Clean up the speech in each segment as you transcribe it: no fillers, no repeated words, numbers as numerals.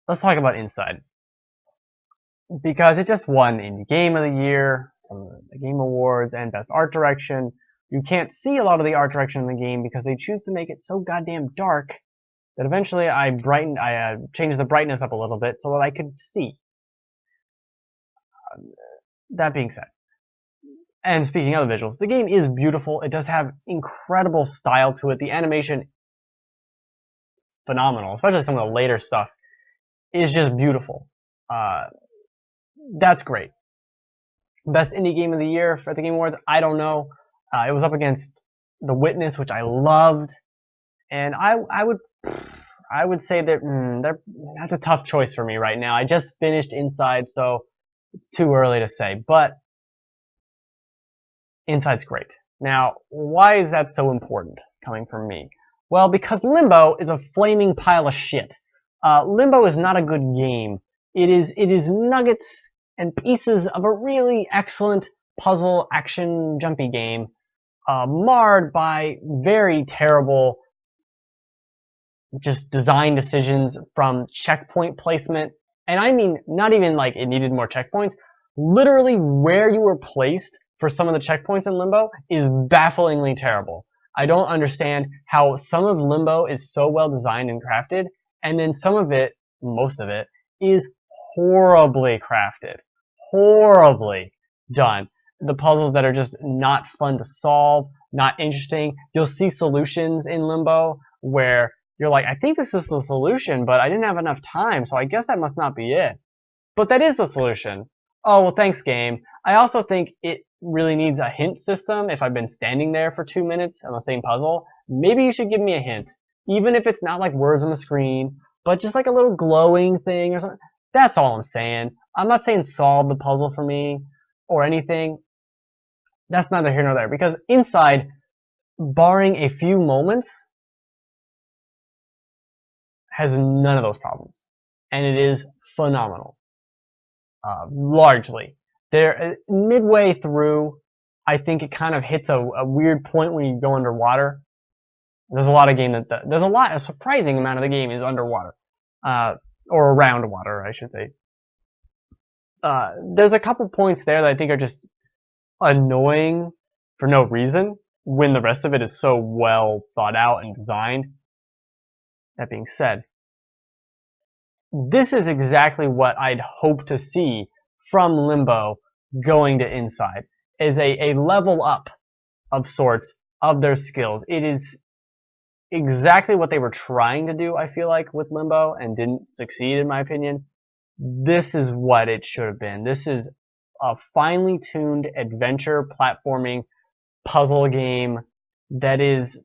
let's talk about Inside. Because it just won Indie Game of the Year, some of the Game Awards, and Best Art Direction. You can't see a lot of the art direction in the game because they choose to make it so goddamn dark that eventually I changed the brightness up a little bit so that I could see. That being said, and speaking of the visuals, the game is beautiful. It does have incredible style to it. The animation, phenomenal, especially some of the later stuff, is just beautiful. That's great. Best Indie Game of the Year for the Game Awards, I don't know. It was up against The Witness, which I loved, and I would say that that's a tough choice for me right now. I just finished Inside, so it's too early to say, but Inside's great. Now, why is that so important coming from me? Well, because Limbo is a flaming pile of shit. Limbo is not a good game. It is nuggets and pieces of a really excellent puzzle action jumpy game, marred by very terrible just design decisions from checkpoint placement. And I mean, not even like it needed more checkpoints. Literally where you were placed for some of the checkpoints in Limbo is bafflingly terrible. I don't understand how some of Limbo is so well designed and crafted, and then some of it, most of it, is horribly crafted. Horribly done. The puzzles that are just not fun to solve, not interesting. You'll see solutions in Limbo where you're like, I think this is the solution, but I didn't have enough time, so I guess that must not be it. But that is the solution. Oh, well, thanks, game. I also think it really needs a hint system. If I've been standing there for 2 minutes on the same puzzle, maybe you should give me a hint. Even if it's not like words on the screen, but just like a little glowing thing or something. That's all I'm saying. I'm not saying solve the puzzle for me or anything. That's neither here nor there. Because Inside, barring a few moments, has none of those problems. And it is phenomenal. Largely. There, midway through, I think it kind of hits a weird point when you go underwater. There's a lot of game a surprising amount of the game is underwater. Or around water, I should say. There's a couple points there that I think are just annoying for no reason, when the rest of it is so well thought out and designed. That being said, this is exactly what I'd hope to see from Limbo going to Inside, is a level up of sorts of their skills. It is exactly what they were trying to do, I feel like, with Limbo, and didn't succeed, in my opinion. This is what it should have been. This is a finely tuned adventure platforming puzzle game that is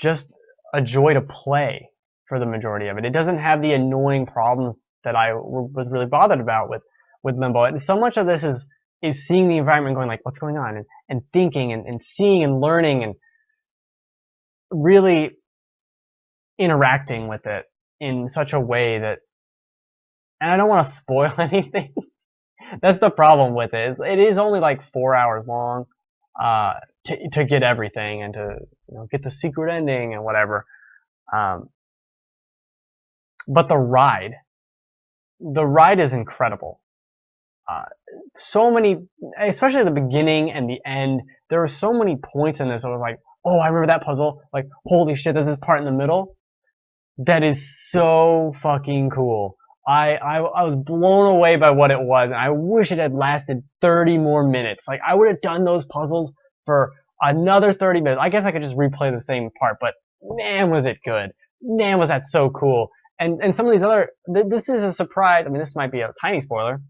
just a joy to play for the majority of it. It doesn't have the annoying problems that I was really bothered about with Limbo. And so much of this is seeing the environment going like, what's going on? And thinking and seeing and learning and really interacting with it in such a way that, and I don't want to spoil anything. That's the problem with it. It is only like 4 hours long, to get everything and to get the secret ending and whatever. But the ride is incredible. So many, especially the beginning and the end, there were so many points in this. I was like, oh, I remember that puzzle. Like, holy shit, there's this part in the middle that is so fucking cool. I was blown away by what it was, and I wish it had lasted 30 more minutes. Like, I would have done those puzzles for another 30 minutes. I guess I could just replay the same part, but man, was it good. Man, was that so cool. And some of these other, this is a surprise. I mean, this might be a tiny spoiler.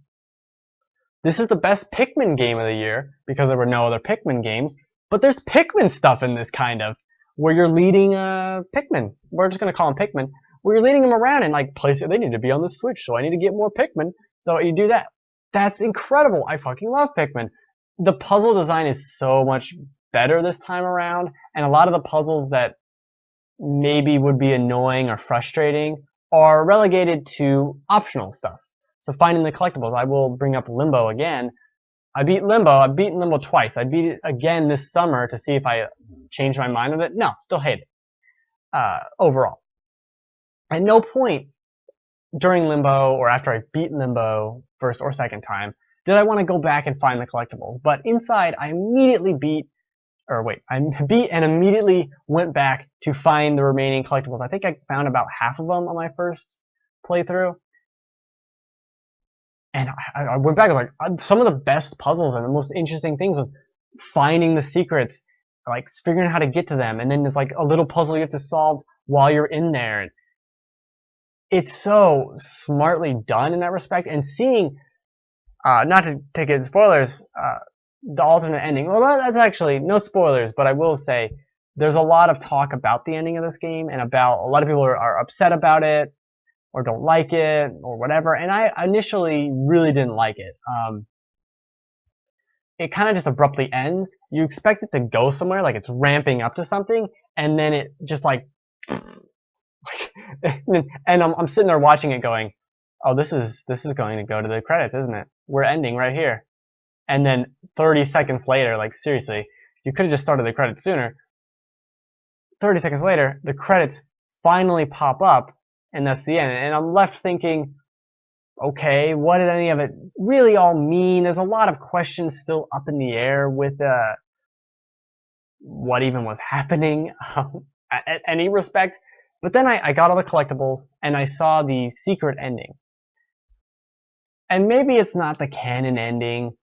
This is the best Pikmin game of the year, because there were no other Pikmin games, but there's Pikmin stuff in this, kind of, where you're leading Pikmin. We're just going to call them Pikmin. Where you're leading them around and like places they need to be on the Switch, so I need to get more Pikmin. So you do that. That's incredible. I fucking love Pikmin. The puzzle design is so much better this time around, and a lot of the puzzles that maybe would be annoying or frustrating are relegated to optional stuff. So finding the collectibles. I will bring up Limbo again. I beat Limbo. I've beaten Limbo twice. I beat it again this summer to see if I changed my mind with it. No, still hate it. overall. At no point during Limbo or after I beat Limbo first or second time did I want to go back and find the collectibles. But inside, I immediately I beat and immediately went back to find the remaining collectibles. I think I found about half of them on my first playthrough. And I went back, I was like, some of the best puzzles and the most interesting things was finding the secrets, like figuring out how to get to them. And then there's like a little puzzle you have to solve while you're in there. It's so smartly done in that respect. And seeing, not to take it spoilers, the alternate ending. Well, that's actually no spoilers, but I will say there's a lot of talk about the ending of this game and about a lot of people are upset about it or don't like it or whatever. And I initially really didn't like it. It kind of just abruptly ends. You expect it to go somewhere, like it's ramping up to something, and then it just like, and I'm sitting there watching it going, oh, this is going to go to the credits, isn't it? We're ending right here. And then 30 seconds later, like seriously, you could have just started the credits sooner. 30 seconds later, the credits finally pop up, and that's the end. And I'm left thinking, okay, what did any of it really all mean? There's a lot of questions still up in the air with what even was happening at any respect. But then I got all the collectibles, and I saw the secret ending. And maybe it's not the canon ending,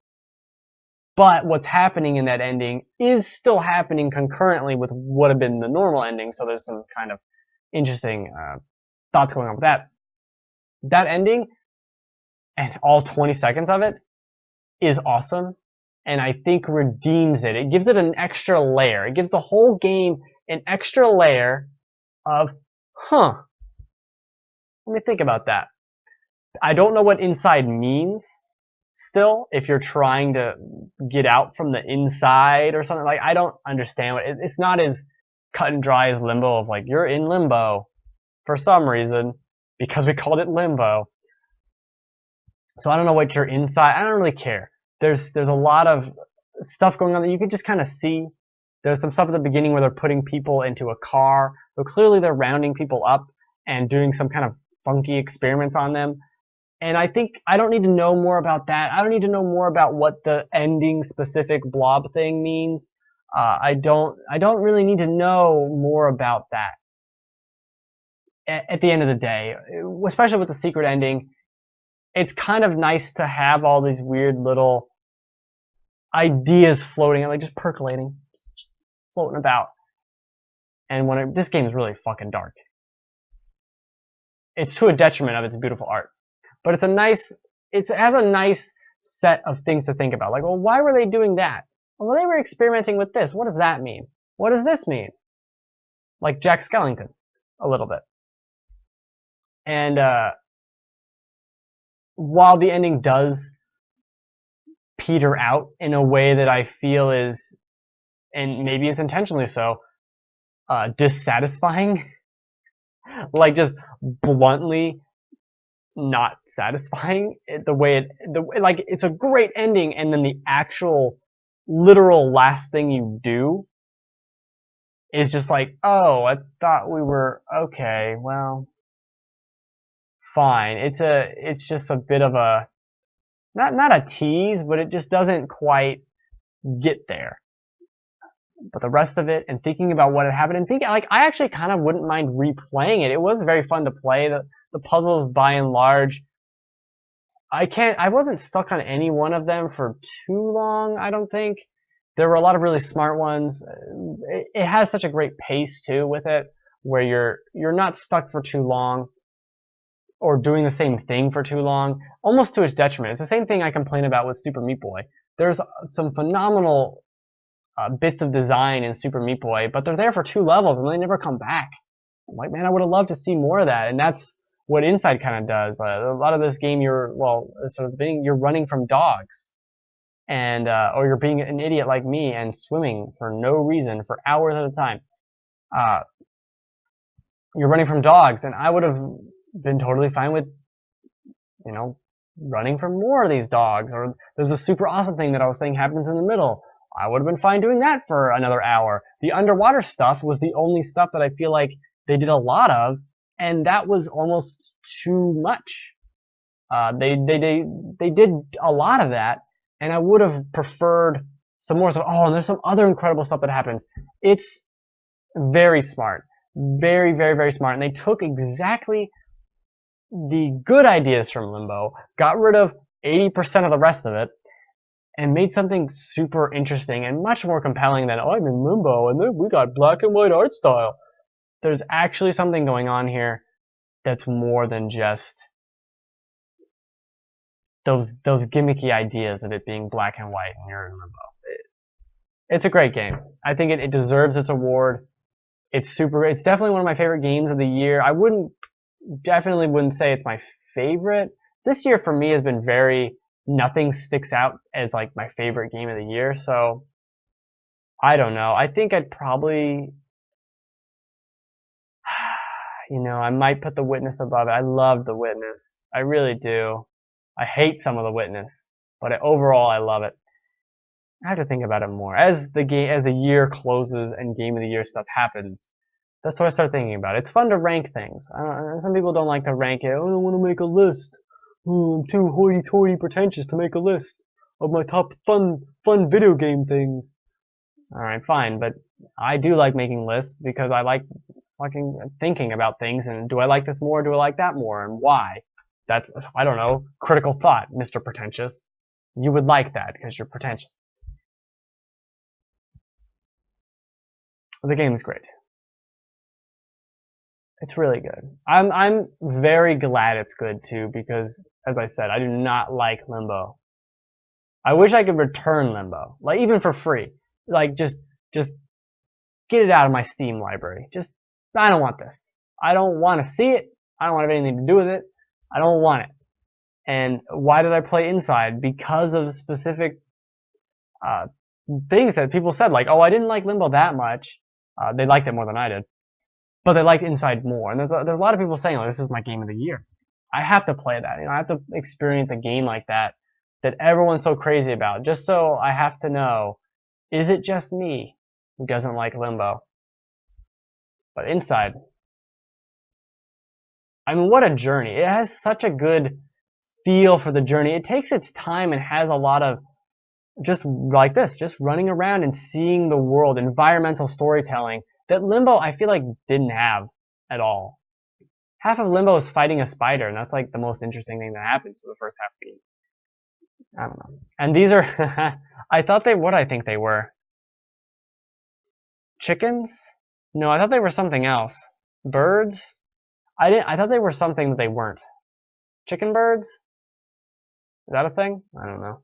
but what's happening in that ending is still happening concurrently with what would have been the normal ending, so there's some kind of interesting thoughts going on with that. That ending, and all 20 seconds of it, is awesome, and I think redeems it. It gives it an extra layer. It gives the whole game an extra layer of, let me think about that. I don't know what inside means still, if you're trying to get out from the inside or something. Like, I don't understand what it's not as cut and dry as Limbo of like, you're in limbo for some reason because we called it Limbo. So I don't know what you're inside. I don't really care. There's a lot of stuff going on that you can just kind of see. There's some stuff at the beginning where they're putting people into a car, but clearly they're rounding people up and doing some kind of funky experiments on them. And I think I don't need to know more about that. I don't need to know more about what the ending specific blob thing means. I don't really need to know more about that. At the end of the day, especially with the secret ending, it's kind of nice to have all these weird little ideas floating, like just percolating, just floating about. And this game is really fucking dark. It's to a detriment of its beautiful art. But it has a nice set of things to think about. Like, well, why were they doing that? Well, they were experimenting with this. What does that mean? What does this mean? Like Jack Skellington, a little bit. And while the ending does peter out in a way that I feel is, and maybe it's intentionally so, dissatisfying, like just bluntly not satisfying, like it's a great ending, and then the actual literal last thing you do is just like, oh, I thought we were okay, well, fine. It's just a bit of a not a tease, but it just doesn't quite get there. But the rest of it, and thinking about what had happened, and thinking, like, I actually kind of wouldn't mind replaying it. It was very fun to play. The puzzles, by and large, I wasn't stuck on any one of them for too long, I don't think. There were a lot of really smart ones. It has such a great pace, too, with it, where you're not stuck for too long or doing the same thing for too long, almost to its detriment. It's the same thing I complain about with Super Meat Boy. There's some phenomenal bits of design in Super Meat Boy, but they're there for 2 levels and they never come back. I'm like, man, I would have loved to see more of that, and that's what Inside kind of does. A lot of this game, you're running from dogs, and or you're being an idiot like me and swimming for no reason for hours at a time. You're running from dogs, and I would have been totally fine with, running from more of these dogs. Or there's a super awesome thing that I was saying happens in the middle. I would have been fine doing that for another hour. The underwater stuff was the only stuff that I feel like they did a lot of, and that was almost too much. They did a lot of that, and I would have preferred some more stuff. Oh, and there's some other incredible stuff that happens. It's very smart, very, very, very smart, and they took exactly the good ideas from Limbo, got rid of 80% of the rest of it, and made something super interesting and much more compelling than, oh, I'm in Limbo and then we got black and white art style. There's actually something going on here that's more than just those gimmicky ideas of it being black and white and you're in Limbo. It's a great game. I think it deserves its award. It's definitely one of my favorite games of the year. I definitely wouldn't say it's my favorite. This year for me has been nothing sticks out as like my favorite game of the year. So I don't know. I think I'd probably, I might put The Witness above it. I love The Witness. I really do. I hate some of The Witness, but overall I love it. I have to think about it more. As the year closes and game of the year stuff happens, that's what I start thinking about. It's fun to rank things. Some people don't like to rank it. Oh, I don't want to make a list. I'm too hoity-toity pretentious to make a list of my top fun video game things. Alright, fine, but I do like making lists because I like fucking thinking about things and do I like this more, do I like that more, and why? That's, I don't know, critical thought, Mr. Pretentious. You would like that because you're pretentious. The game is great. It's really good. I'm very glad it's good too because, as I said, I do not like Limbo. I wish I could return Limbo, like even for free. Like just get it out of my Steam library. I don't want this. I don't want to see it. I don't want to have anything to do with it. I don't want it. And why did I play Inside? Because of specific things that people said, like, oh, I didn't like Limbo that much. They liked it more than I did. But they liked Inside more. And there's a lot of people saying, oh, this is my game of the year. I have to play that. I have to experience a game like that everyone's so crazy about. Just so I have to know, is it just me who doesn't like Limbo? But Inside, I mean, what a journey. It has such a good feel for the journey. It takes its time and has a lot of just like this, just running around and seeing the world, environmental storytelling that Limbo, I feel like, didn't have at all. Half of Limbo is fighting a spider, and that's like the most interesting thing that happens for the first half of the game. I don't know. And these are, what I think they were. Chickens? No, I thought they were something else. Birds? I thought they were something that they weren't. Chicken birds? Is that a thing? I don't know.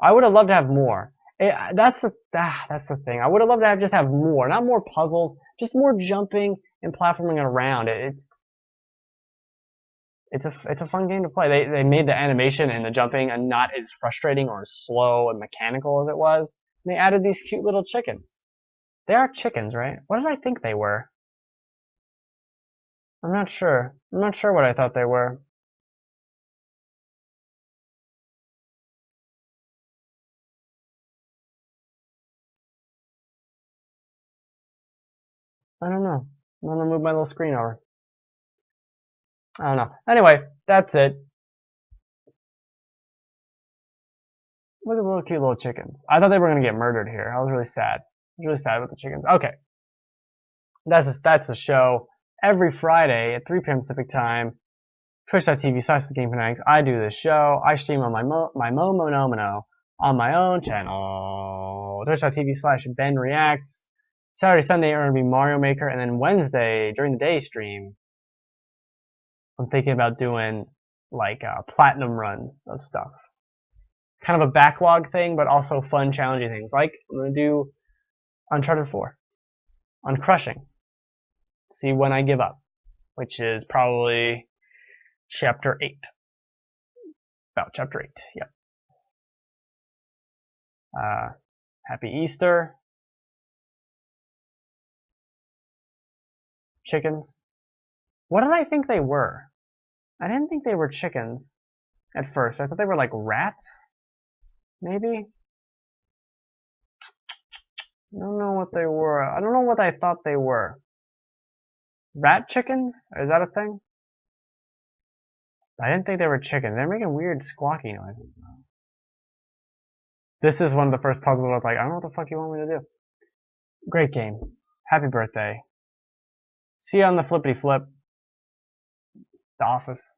I would have loved to have more. That's the thing. I would have loved to just have more, not more puzzles, just more jumping and platforming around. It's a fun game to play. They made the animation and the jumping and not as frustrating or as slow and mechanical as it was. And they added these cute little chickens. They are chickens, right? What did I think they were? I'm not sure. I'm not sure what I thought they were. I don't know. I'm gonna move my little screen over. I don't know. Anyway, that's it. Look at the little cute little chickens. I thought they were gonna get murdered here. I was really sad. I was really sad with the chickens. Okay. That's the show. Every Friday at 3 p.m. Pacific Time, twitch.tv/thegamefanatics. I do this show. I stream on my Momonomino on my own channel. Twitch.tv/BenReacts. Saturday, Sunday are going to be Mario Maker, and then Wednesday, during the day stream, I'm thinking about doing, like, platinum runs of stuff. Kind of a backlog thing, but also fun, challenging things. Like, I'm going to do Uncharted 4 on Crushing. See when I give up, which is probably Chapter 8. About Chapter 8, yep. Happy Easter. Chickens. What did I think they were? I didn't think they were chickens at first. I thought they were like rats, maybe? I don't know what they were. I don't know what I thought they were. Rat chickens? Is that a thing? I didn't think they were chickens. They're making weird squawky noises. This is one of the first puzzles where I was like, I don't know what the fuck you want me to do. Great game. Happy birthday. See you on the flippity flip. The office.